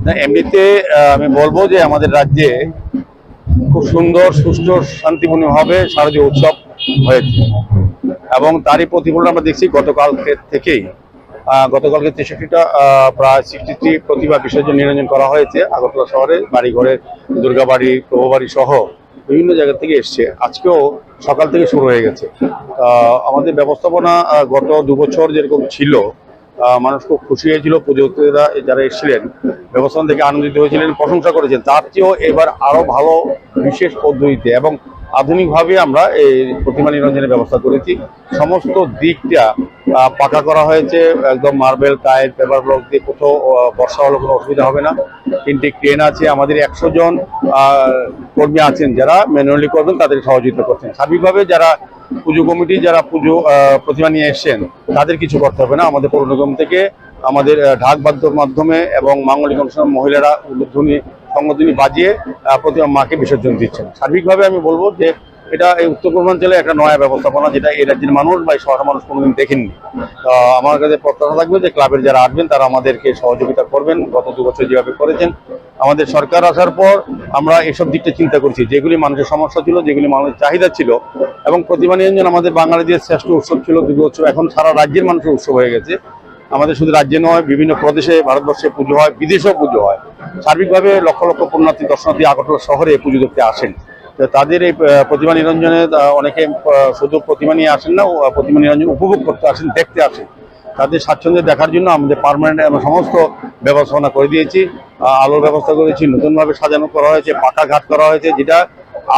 না, এমনিতে আমি বলবো যে আমাদের রাজ্যে খুব সুন্দর সুষ্ঠু শান্তিপূর্ণভাবে শারদীয় উৎসব হয়েছে এবং তারই প্রতিফলন আমরা দেখছি গতকালকে থেকেই। গতকালকে 63টা প্রায় 63 প্রতিমা বিসর্জন নিরঞ্জন করা হয়েছে আগরতলা শহরে। বাড়িঘরের দুর্গাবাড়ি, প্রভুবাড়ি সহ বিভিন্ন জায়গা থেকে এসছে। আজকেও সকাল থেকে শুরু হয়ে গেছে। আমাদের ব্যবস্থাপনা গত 2 বছর যেরকম ছিল, মানুষ খুব খুশি হয়েছিল, পুজোরা যারা এসেছিলেন ব্যবস্থাপনা থেকে আনন্দিত হয়েছিলেন, প্রশংসা করেছেন। তার চেয়েও এবার আরো ভালো বিশেষ পদ্ধতিতে এবং আধুনিকভাবে আমরা এই প্রতিমা নিরঞ্জনের ব্যবস্থা করেছি। সমস্ত দিকটা পাকা করা হয়েছে, একদম মার্বেল, টাইল, পেপার ব্লক দিয়ে কোথাও বর্ষা হলে কোনো অসুবিধা হবে না। 3টি ক্রেন আছে, আমাদের 100 জন কর্মী আছেন যারা ম্যানুয়ালি করবেন, তাদের সহযোগিতা করছেন। সার্বিকভাবে যারা পুজো কমিটি, যারা পুজো প্রতিমা নিয়ে এসছেন, তাদের কিছু করতে হবে না। আমাদের পৌর নিগম থেকে আমাদের ঢাক বাদ্যর মাধ্যমে এবং মাঙ্গলিক অনুষ্ঠান মহিলারা উলুধ্বনি সংগঠনী বাজিয়ে প্রতিমা মাকে বিসর্জন দিচ্ছেন। সার্বিকভাবে আমি বলবো যে এটা এই উত্তর পূর্বাঞ্চলে একটা নয়া ব্যবস্থাপনা, যেটা এই রাজ্যের মানুষ বা শহরের মানুষ কোনোদিন দেখেননি। আমার কাছে প্রত্যাশা থাকবে যে ক্লাবের যারা আসবেন তারা আমাদেরকে সহযোগিতা করবেন, গত 2 বছর যেভাবে করেছেন। আমাদের সরকার আসার পর আমরা এসব দিকটা চিন্তা করছি, যেগুলি মানুষের সমস্যা ছিল, যেগুলি মানুষের চাহিদা ছিল। এবং প্রতিমা নিরঞ্জন আমাদের বাঙালিদের শ্রেষ্ঠ উৎসব ছিল 2 বছর, এখন সারা রাজ্যের মানুষের উৎসব হয়ে গেছে। আমাদের শুধু রাজ্যে নয়, বিভিন্ন প্রদেশে ভারতবর্ষে পুজো হয়, বিদেশেও পুজো হয়। সার্বিকভাবে লক্ষ লক্ষ পুণ্যার্থী দর্শনার্থী আগরতলা শহরে পুজো দেখতে আসেন। তাদের এই প্রতিমা নিরঞ্জনে অনেকে শুধু প্রতিমা নিয়ে আসেন না, প্রতিমা নিরঞ্জন উপভোগ করতে আসেন, দেখতে আসেন। তাদের স্বাচ্ছন্দ্যে দেখার জন্য আমাদের পার্মানেন্ট সমস্ত ব্যবস্থাপনা করে দিয়েছি। আলোর ব্যবস্থা করেছি, নতুনভাবে সাজানো করা হয়েছে, পাকা ঘাট করা হয়েছে। যেটা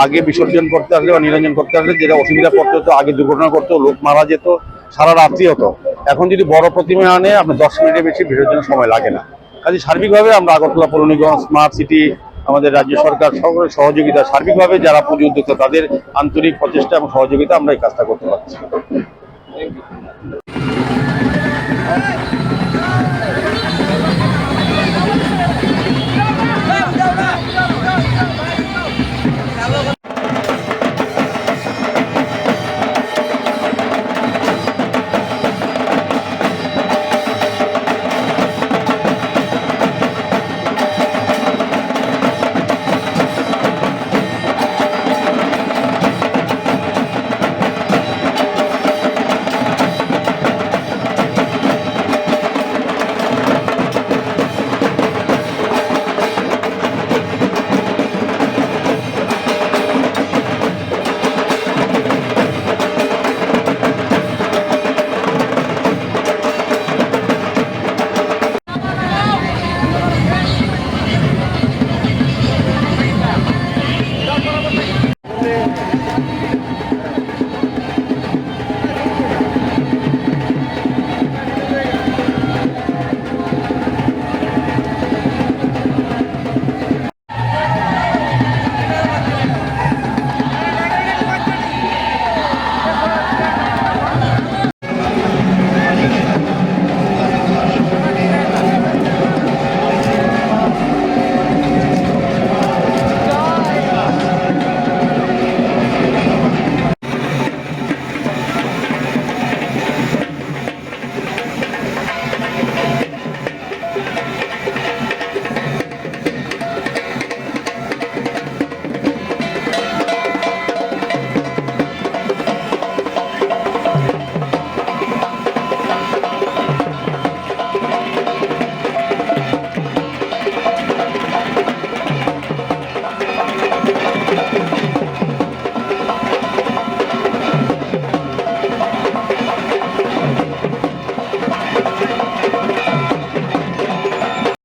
আগে বিসর্জন করতে আসলে বা নিরঞ্জন করতে আসলে যেটা অসুবিধা পড়তে হতো, আগে দুর্ঘটনা করতো, লোক মারা যেত, সারা রাত্রি হতো। এখন যদি বড় প্রতিমা আনে, আপনার 10 মিনিটের বেশি বিসর্জনের সময় লাগে না। কাজে সার্বিকভাবে আমরা আগরতলা পৌর নিগম, স্মার্ট সিটি, আমাদের রাজ্য সরকার সকলের সহযোগিতা, সার্বিকভাবে যারা পুজো উদ্যোক্তা তাদের আন্তরিক প্রচেষ্টা এবং সহযোগিতা আমরা এই কাজটা করতে পারছি।